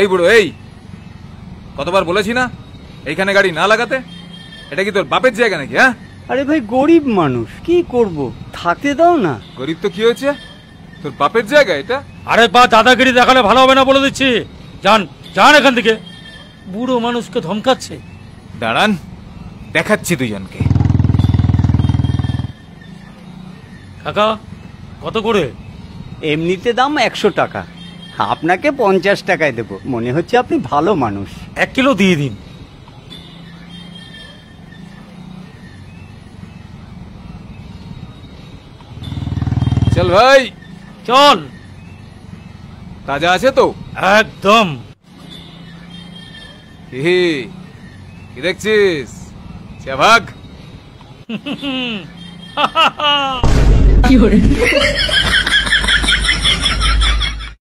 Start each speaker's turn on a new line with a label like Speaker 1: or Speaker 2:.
Speaker 1: এই বুড়ো, এই কতবার বলেছি না এইখানে গাড়ি না লাগাতে? এটা কি তোর বাপের জায়গা নাকি? হ্যাঁ,
Speaker 2: আরে ভাই গরিব মানুষ, কি করব, থাকতে দাও না।
Speaker 1: গরিব তো কি হয়েছে, তোর বাপের জায়গা এটা।
Speaker 3: আরে বা দাদাগিরি দেখালে ভালো হবে না বলে দিচ্ছি। যান যান এখান থেকে। বুড়ো মানুষকে ধমকাচ্ছে।
Speaker 1: দাঁড়ান, দেখাচ্ছি দুজনকে।
Speaker 3: কাকা কত করে?
Speaker 2: এমনিতে দাম 100 টাকা, আপনাকে 50 টাকায় দেবো। মনে হচ্ছে আপনি ভালো মানুষ।
Speaker 3: 1 কিলো দিয়ে দিন।
Speaker 1: চল ভাই
Speaker 3: চল।
Speaker 1: তাজা আছে তো?
Speaker 3: একদম।
Speaker 1: কি দেখছিস? ভাগ।
Speaker 4: কি